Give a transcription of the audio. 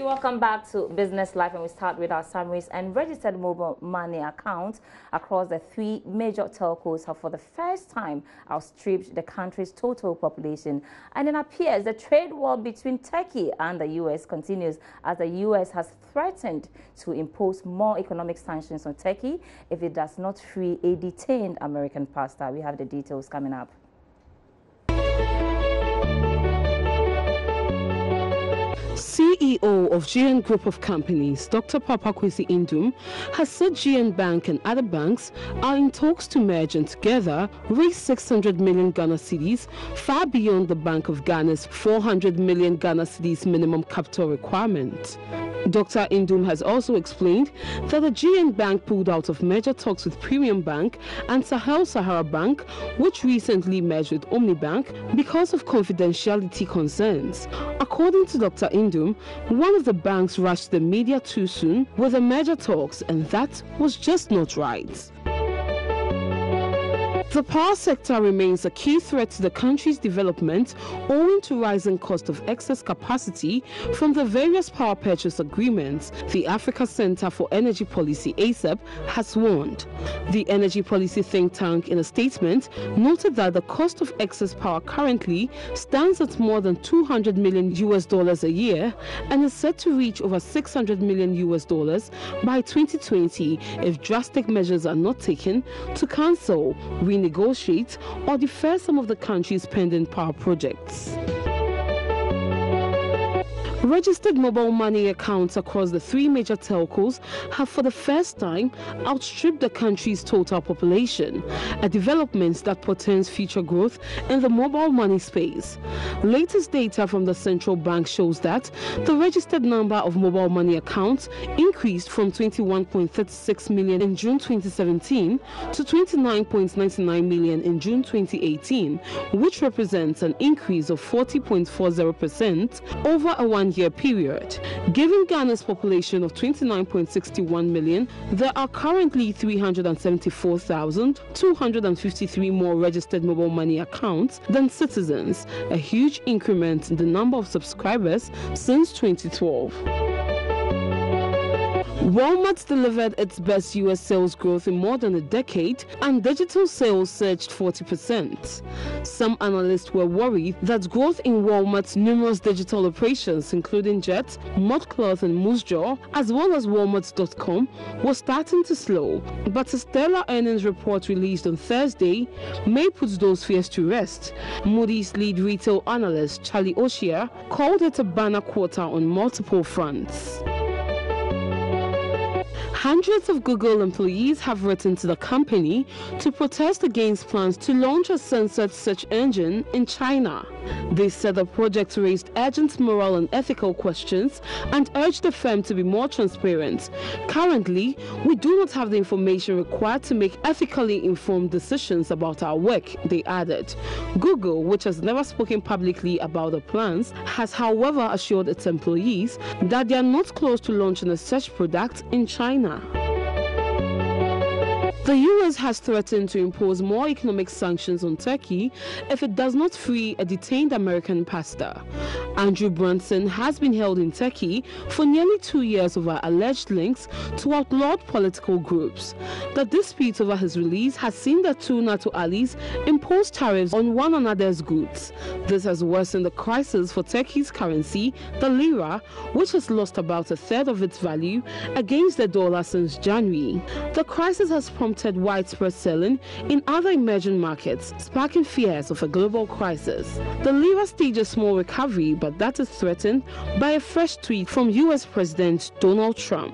You're welcome back to Business Life, and we start with our summaries. And registered mobile money accounts across the three major telcos have for the first time outstripped the country's total population. And it appears the trade war between Turkey and the U.S. continues as the U.S. has threatened to impose more economic sanctions on Turkey if it does not free a detained American pastor. We have the details coming up. CEO of GN Group of Companies, Dr. Papakwesi Indum, has said GN Bank and other banks are in talks to merge and together raise 600 million Ghana cedis, far beyond the Bank of Ghana's 400 million Ghana cedis minimum capital requirement. Dr. Indum has also explained that the GN Bank pulled out of merger talks with Premium Bank and Sahel Sahara Bank, which recently merged with Omnibank, because of confidentiality concerns. According to Dr. Indum, one of the banks rushed the media too soon with the merger talks, and that was just not right. The power sector remains a key threat to the country's development owing to rising cost of excess capacity from the various power purchase agreements, the Africa Center for Energy Policy (ACEP) has warned. The energy policy think tank, in a statement, noted that the cost of excess power currently stands at more than $200 million a year and is set to reach over $600 million by 2020 if drastic measures are not taken to cancel, renegotiate or defer some of the country's pending power projects. Registered mobile money accounts across the three major telcos have for the first time outstripped the country's total population, a development that portends future growth in the mobile money space. Latest data from the central bank shows that the registered number of mobile money accounts increased from 21.36 million in June 2017 to 29.99 million in June 2018, which represents an increase of 40.40% over a one-year period. Given Ghana's population of 29.61 million, there are currently 374,253 more registered mobile money accounts than citizens, a huge increment in the number of subscribers since 2012. Walmart delivered its best U.S. sales growth in more than a decade, and digital sales surged 40%. Some analysts were worried that growth in Walmart's numerous digital operations, including Jet, ModCloth, and Moosejaw, as well as Walmart.com, was starting to slow. But a stellar earnings report released on Thursday may put those fears to rest. Moody's lead retail analyst, Charlie Oshia, called it a banner quarter on multiple fronts. Hundreds of Google employees have written to the company to protest against plans to launch a censored search engine in China. They said the project raised urgent moral and ethical questions and urged the firm to be more transparent. Currently, we do not have the information required to make ethically informed decisions about our work, they added. Google, which has never spoken publicly about the plans, has however assured its employees that they are not close to launching a search product in China. The U.S. has threatened to impose more economic sanctions on Turkey if it does not free a detained American pastor. Andrew Brunson has been held in Turkey for nearly 2 years over alleged links to outlawed political groups. The dispute over his release has seen the two NATO allies impose tariffs on one another's goods. This has worsened the crisis for Turkey's currency, the lira, which has lost about a third of its value against the dollar since January. The crisis has prompted widespread selling in other emerging markets, sparking fears of a global crisis. The lira staged a small recovery, but that is threatened by a fresh tweet from U.S. President Donald Trump.